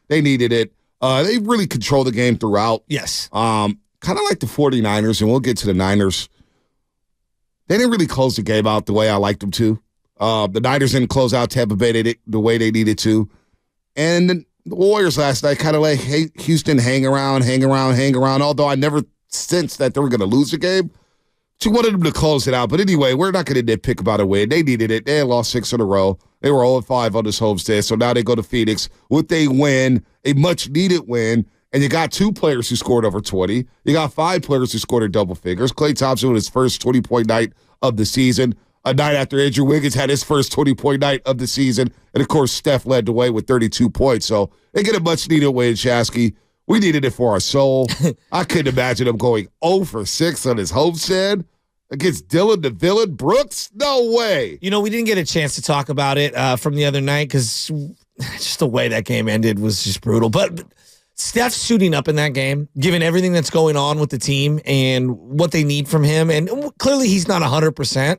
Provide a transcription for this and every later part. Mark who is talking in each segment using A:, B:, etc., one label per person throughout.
A: They needed it. They really controlled the game throughout.
B: Yes.
A: Kind of like the 49ers, and we'll get to the Niners. They didn't really close the game out the way I liked them to. The Niners didn't close out Tampa Bay the way they needed to. And the Warriors last night kind of like, hey, Houston, hang around. Although I never sensed that they were going to lose the game. She wanted them to close it out. But anyway, we're not going to nitpick about a win. They needed it. They had lost 6 in a row. They were 0-5 on this homestand. So now they go to Phoenix with a win, a much-needed win. And you got 2 players who scored over 20. You got 5 players who scored in double figures. Klay Thompson with his first 20-point night of the season. A night after Andrew Wiggins had his first 20-point night of the season. And, of course, Steph led the way with 32 points. So they get a much-needed win, Shasky. We needed it for our soul. I couldn't imagine him going 0-for-6 on his homestand against Dylan the Villain Brooks. No way.
B: You know, we didn't get a chance to talk about it from the other night because just the way that game ended was just brutal. But Steph's suiting up in that game, given everything that's going on with the team and what they need from him. And clearly he's not 100%.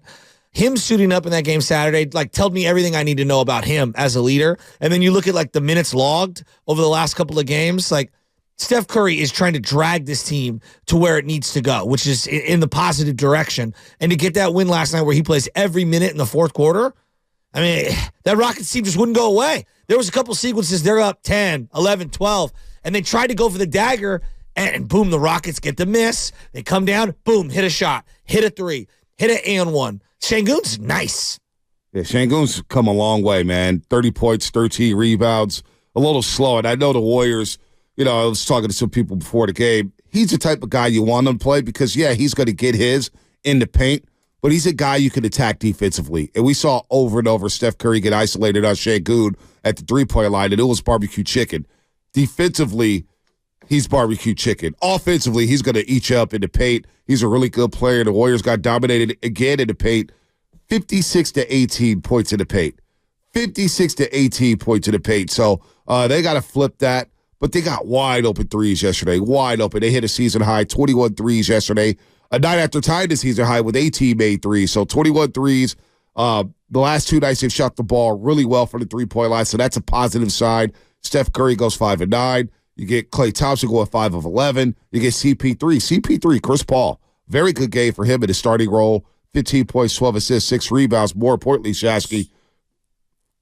B: Him suiting up in that game Saturday, like, told me everything I need to know about him as a leader. And then you look at, like, the minutes logged over the last couple of games, like, Steph Curry is trying to drag this team to where it needs to go, which is in the positive direction. And to get that win last night where he plays every minute in the fourth quarter, I mean, that Rockets team just wouldn't go away. There was a couple sequences, they're up 10, 11, 12, and they tried to go for the dagger, and boom, the Rockets get the miss. They come down, boom, hit a shot, hit a 3, hit an and 1. Şengün's nice.
A: Yeah, Şengün's come a long way, man. 30 points, 13 rebounds, a little slow. And I know the Warriors, you know, I was talking to some people before the game. He's the type of guy you want him to play because, yeah, he's going to get his in the paint, but he's a guy you can attack defensively. And we saw over and over Steph Curry get isolated on Şengün at the three-point line, and it was barbecue chicken. Defensively, he's barbecue chicken. Offensively, he's going to eat you up in the paint. He's a really good player. The Warriors got dominated again in the paint. 56-18 points in the paint. 56-18 points in the paint. So they got to flip that. But they got wide open threes yesterday. Wide open. They hit a season high 21 threes yesterday. A night after tying the season high with 18 made threes. So 21 threes. The last 2 nights they've shot the ball really well from the three-point line. So that's a positive side. Steph Curry goes 5 of 9. You get Klay Thompson going 5 of 11. You get CP3, Chris Paul. Very good game for him in his starting role. 15 points, 12 assists, 6 rebounds. More importantly, Shasky,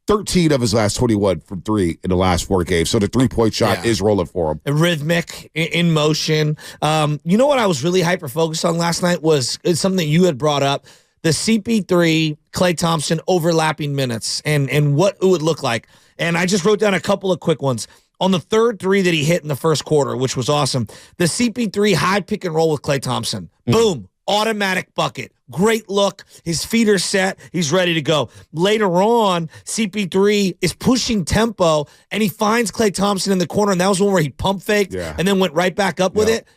A: 13 of his last 21 from 3 in the last 4 games. So the three-point shot is rolling for him.
B: Rhythmic, in motion. You know what I was really hyper-focused on last night was something that you had brought up, the CP3, Klay Thompson overlapping minutes and what it would look like. And I just wrote down a couple of quick ones. On the third 3 that he hit in the first quarter, which was awesome, the CP3 high pick and roll with Klay Thompson. Boom. Automatic bucket. Great look. His feet are set. He's ready to go. Later on, CP3 is pushing tempo, and he finds Klay Thompson in the corner, and that was one where he pump faked and then went right back up with it.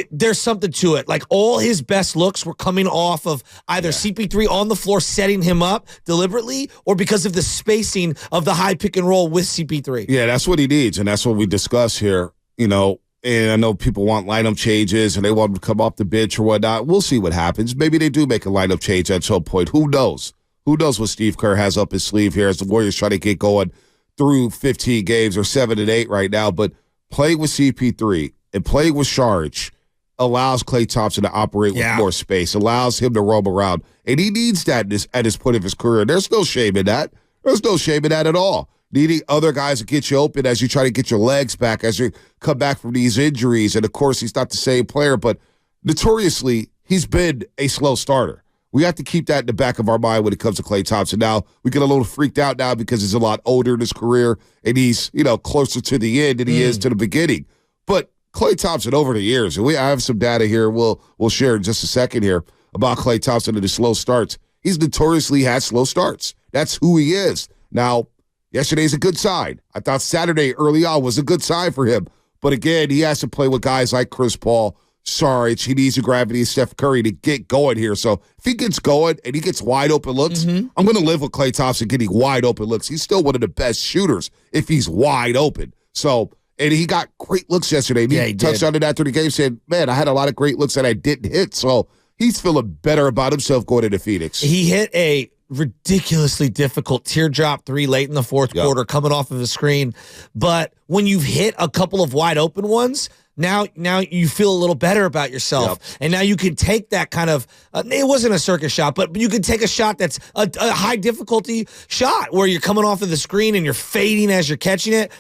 B: There's something to it. Like, all his best looks were coming off of either CP3 on the floor setting him up deliberately or because of the spacing of the high pick and roll with CP3.
A: Yeah, that's what he needs, and that's what we discuss here, you know. And I know people want lineup changes and they want him to come off the bench or whatnot. We'll see what happens. Maybe they do make a lineup change at some point. Who knows? Who knows what Steve Kerr has up his sleeve here as the Warriors try to get going through 15 games or 7 and 8 right now. But playing with CP3 and playing with Saric allows Klay Thompson to operate with more space, allows him to roam around. And he needs that at this point of his career. There's no shame in that. There's no shame in that at all. Needing other guys to get you open as you try to get your legs back, as you come back from these injuries. And, of course, he's not the same player, but notoriously, he's been a slow starter. We have to keep that in the back of our mind when it comes to Klay Thompson. Now, we get a little freaked out now because he's a lot older in his career, and he's, you know, closer to the end than he is to the beginning. But Klay Thompson over the years, and I have some data here we'll share in just a second here about Klay Thompson and his slow starts. He's notoriously had slow starts. That's who he is. Now, yesterday's a good sign. I thought Saturday early on was a good sign for him. But again, he has to play with guys like Chris Paul, Saric. He needs the gravity of Steph Curry to get going here. So if he gets going and he gets wide open looks, I'm going to live with Klay Thompson getting wide open looks. He's still one of the best shooters if he's wide open. So, and he got great looks yesterday. He touched on it after the game, said, man, I had a lot of great looks that I didn't hit. So he's feeling better about himself going into Phoenix.
B: He hit a ridiculously difficult teardrop three late in the fourth quarter coming off of the screen. But when you've hit a couple of wide open ones, now you feel a little better about yourself. And now you can take that kind of, it wasn't a circus shot, but you can take a shot that's a high difficulty shot where you're coming off of the screen and you're fading as you're catching it.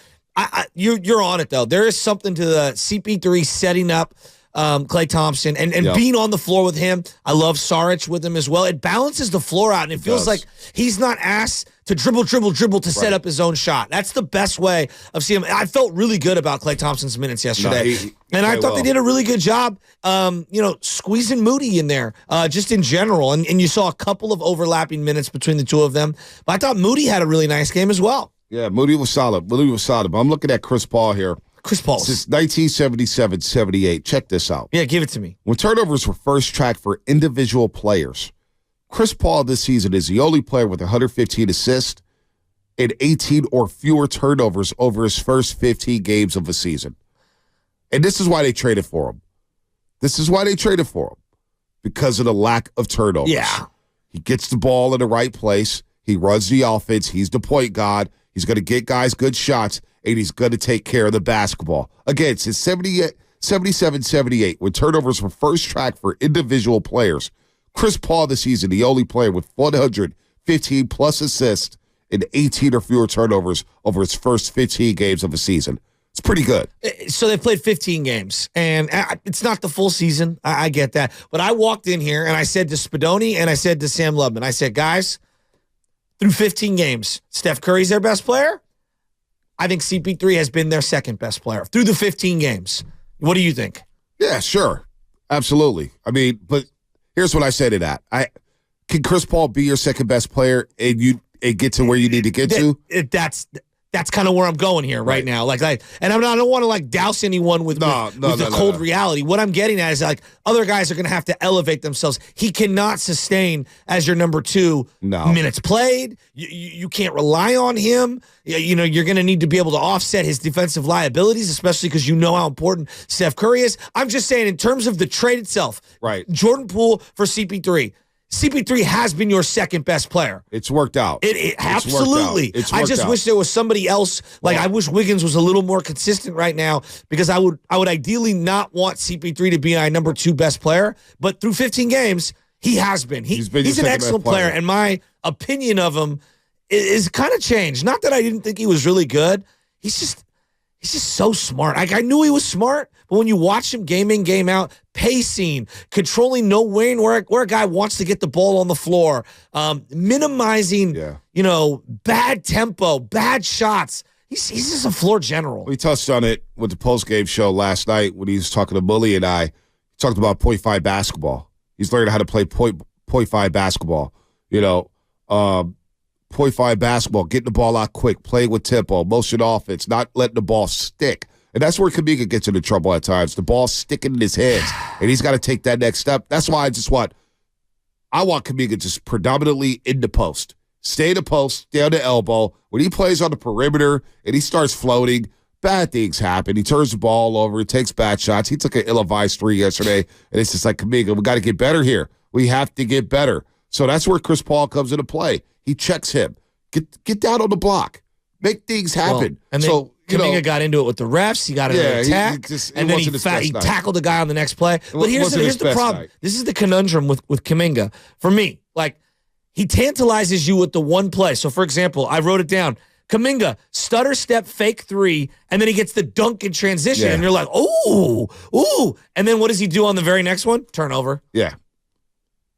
B: You're on it, though. There is something to the CP3 setting up Klay Thompson and being on the floor with him. I love Saric with him as well. It balances the floor out, and it feels like he's not asked to dribble to set up his own shot. That's the best way of seeing him. I felt really good about Klay Thompson's minutes yesterday. And I thought they did a really good job, squeezing Moody in there just in general. And you saw a couple of overlapping minutes between the two of them. But I thought Moody had a really nice game as well.
A: Yeah, Moody was solid. But I'm looking at Chris Paul here.
B: Chris Paul.
A: Since 1977-78. Check this out.
B: Yeah, give it to me.
A: When turnovers were first tracked for individual players, Chris Paul this season is the only player with 115 assists and 18 or fewer turnovers over his first 15 games of a season. And this is why they traded for him. Because of the lack of turnovers.
B: Yeah.
A: He gets the ball in the right place. He runs the offense. He's the point guard. He's going to get guys good shots, and he's going to take care of the basketball. Again, since 77-78, when turnovers were first tracked for individual players, Chris Paul this season, the only player with 115-plus assists and 18 or fewer turnovers over his first 15 games of a season. It's pretty good.
B: So they played 15 games, and it's not the full season. I get that. But I walked in here, and I said to Spadoni and I said to Sam Lubman, I said, guys, through 15 games, Steph Curry's their best player. I think CP3 has been their second best player through the 15 games. What do you think?
A: Yeah, sure. Absolutely. I mean, but here's what I say to that. Can Chris Paul be your second best player and get to where you need to get to?
B: That's kind of where I'm going here right now. And I don't want to douse anyone with the cold reality. What I'm getting at is other guys are going to have to elevate themselves. He cannot sustain as your number two minutes played. You can't rely on him. You're going to need to be able to offset his defensive liabilities, especially because you know how important Steph Curry is. I'm just saying in terms of the trade itself,
A: right?
B: Jordan Poole for CP3. CP3 has been your second best player.
A: It's worked out.
B: It absolutely. I just wish there was somebody else. I wish Wiggins was a little more consistent right now because I would ideally not want CP3 to be my number two best player. But through 15 games, he has been. He's an excellent player, and my opinion of him is kind of changed. Not that I didn't think he was really good. He's just so smart. I knew he was smart, but when you watch him game in, game out, pacing, controlling where a guy wants to get the ball on the floor, minimizing, bad tempo, bad shots. He's just a floor general.
A: We touched on it with the postgame show last night when he was talking to Bully and I. He talked about point five basketball. He's learning how to play point five basketball. Point five basketball, getting the ball out quick, playing with tempo, motion offense, not letting the ball stick. And that's where Kuminga gets into trouble at times. The ball's sticking in his hands, and he's got to take that next step. That's why I want Kuminga just predominantly in the post. Stay in the post, stay on the elbow. When he plays on the perimeter and he starts floating, bad things happen. He turns the ball over, he takes bad shots. He took an ill-advised three yesterday, and it's just like, Kuminga, we got to get better here. We have to get better. So that's where Chris Paul comes into play. He checks him. Get down on the block. Make things happen.
B: And then Kuminga got into it with the refs. He got into an attack. And then he tackled the guy on the next play. But here's the problem. Night. This is the conundrum with Kuminga. For me, he tantalizes you with the one play. So, for example, I wrote it down. Kuminga, stutter step, fake three, and then he gets the dunk in transition. And you're like, ooh. And then what does he do on the very next one? Turnover.
A: Yeah.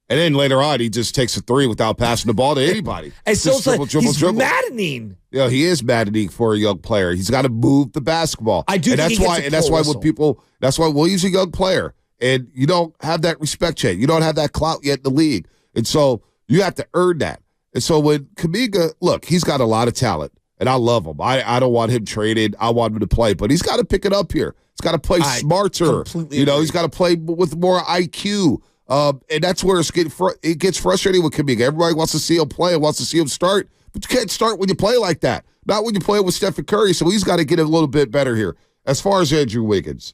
A: And then later on, he just takes a three without passing the ball to anybody.
B: And so he's maddening.
A: Yeah, he is maddening for a young player. He's got to move the basketball.
B: I do,
A: that's why he's a young player, and you don't have that respect yet. You don't have that clout yet in the league, and so you have to earn that. And so when Kuminga, look, he's got a lot of talent, and I love him. I don't want him traded. I want him to play, but he's got to pick it up here. He's got to play smarter. He's got to play with more IQ. And that's where it gets frustrating with Kuminga. Everybody wants to see him play and wants to see him start, but you can't start when you play like that. Not when you play with Steph Curry, so he's got to get a little bit better here. As far as Andrew Wiggins,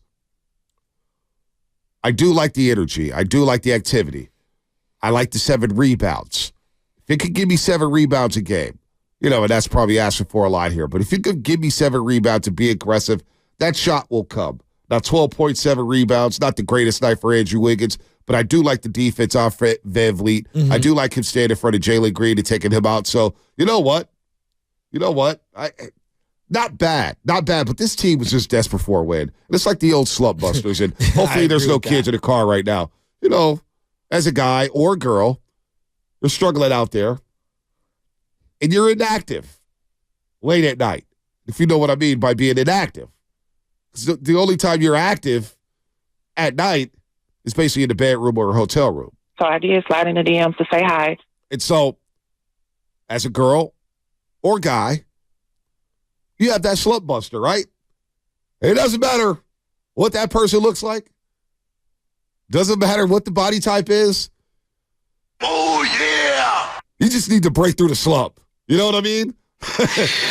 A: I do like the energy. I do like the activity. I like the 7 rebounds. he could give me 7 rebounds a game, and that's probably asking for a lot here. But if he could give me 7 rebounds and be aggressive, that shot will come. Now, 12.7 rebounds, not the greatest night for Andrew Wiggins, but I do like the defense off Van Vliet. I do like him standing in front of Jalen Green and taking him out. So, you know what? Not bad, but this team was just desperate for a win. And it's like the old slump busters, and hopefully there's no kids in the car right now. As a guy or a girl, you're struggling out there, and you're inactive late at night, if you know what I mean by being inactive. The only time you're active at night is basically in the bedroom or a hotel room.
C: So I did slide in the DMs to say hi.
A: And so, as a girl or guy, you have that slump buster, right? It doesn't matter what that person looks like. Doesn't matter what the body type is. Oh, yeah! You just need to break through the slump. You know what I mean?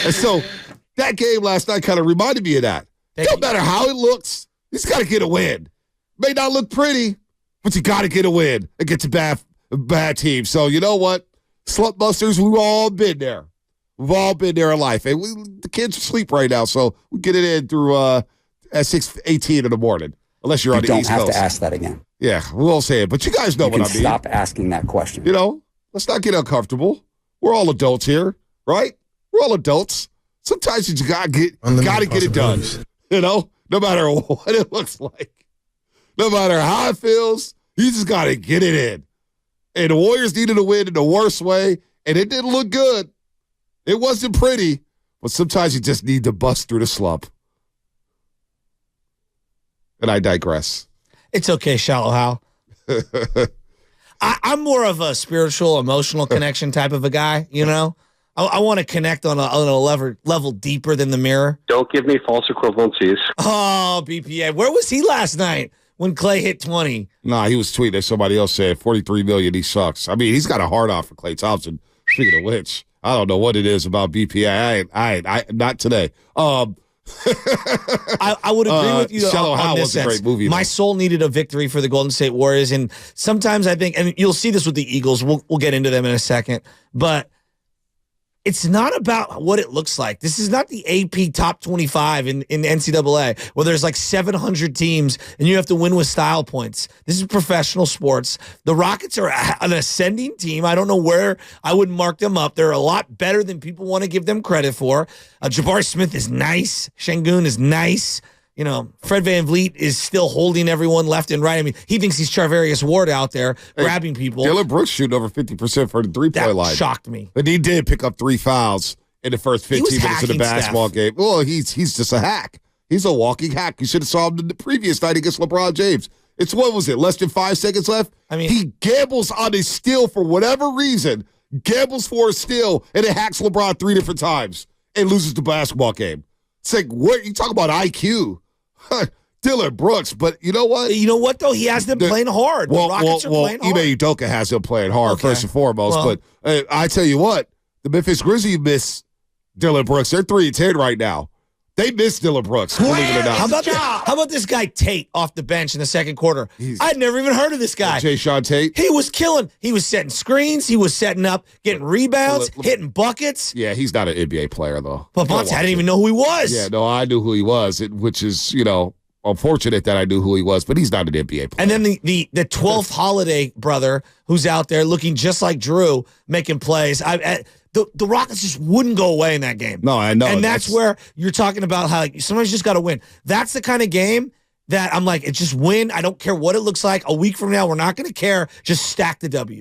A: And so, that game last night kind of reminded me of that. Don't matter how it looks, you just got to get a win. May not look pretty, but you got to get a win against a bad team. So, you know what? Slump busters, we've all been there. We've all been there in life. And the kids are asleep right now, so we get it in through at 6:18 in the morning, unless you're on the East Coast.
D: You don't have to ask that again.
A: Yeah, we won't say it, but you guys know what I mean.
D: Stop asking that question.
A: Let's not get uncomfortable. We're all adults here, right? We're all adults. Sometimes you gotta get it done. No matter what it looks like, no matter how it feels, you just gotta get it in. And the Warriors needed a win in the worst way, and it didn't look good. It wasn't pretty, but sometimes you just need to bust through the slump. And I digress.
B: It's okay, Shallow Hal. I'm more of a spiritual, emotional connection type of a guy, I want to connect on a level deeper than the mirror.
E: Don't give me false equivalencies.
B: Oh, BPA. Where was he last night when Klay hit 20?
A: Nah, he was tweeting at somebody else saying $43 million, he sucks. I mean, he's got a hard off for Klay Thompson. Speaking of which, I don't know what it is about BPA. I not today.
B: I would agree with you
A: Shallow Hal was a great movie.
B: My soul needed a victory for the Golden State Warriors, and sometimes I think, and you'll see this with the Eagles, we'll get into them in a second, but it's not about what it looks like. This is not the AP top 25 in NCAA where there's like 700 teams and you have to win with style points. This is professional sports. The Rockets are an ascending team. I don't know where I would mark them up. They're a lot better than people want to give them credit for. Jabari Smith is nice. Şengün is nice. Fred Van Vliet is still holding everyone left and right. I mean, he thinks he's Charvarius Ward out there grabbing people.
A: Dillon Brooks shooting over 50% for the three-point line.
B: That shocked me.
A: But he did pick up 3 fouls in the first 15 minutes of the basketball game. Well, he's just a hack. He's a walking hack. You should have saw him the previous night against LeBron James. It's, what was it, less than 5 seconds left? I mean, he gambles on his steal for whatever reason, gambles for a steal, and it hacks LeBron 3 different times and loses the basketball game. It's like, what you talk about IQ? Dillon Brooks, but you know what?
B: You know what, though? He has them playing hard. The Rockets are playing hard.
A: Ime Udoka has them playing hard, first and foremost. But I tell you what, the Memphis Grizzlies miss Dillon Brooks. They're 3-10 right now. They miss Dillon Brooks, believe it or not.
B: How about this guy Tate off the bench in the second quarter? I'd never even heard of this guy.
A: Jae'Sean Tate?
B: He was killing. He was setting screens. He was setting up, getting rebounds, hitting buckets.
A: Yeah, he's not an NBA player, though.
B: But I didn't even know who he was.
A: Yeah, no, I knew who he was, which is, unfortunate that I knew who he was, but he's not an NBA player.
B: And then the 12th Holiday brother who's out there looking just like Drew, making plays. The Rockets just wouldn't go away in that game.
A: No, I know.
B: And that's where you're talking about how sometimes you just got to win. That's the kind of game that I'm like, it's just win. I don't care what it looks like. A week from now, we're not going to care. Just stack the W.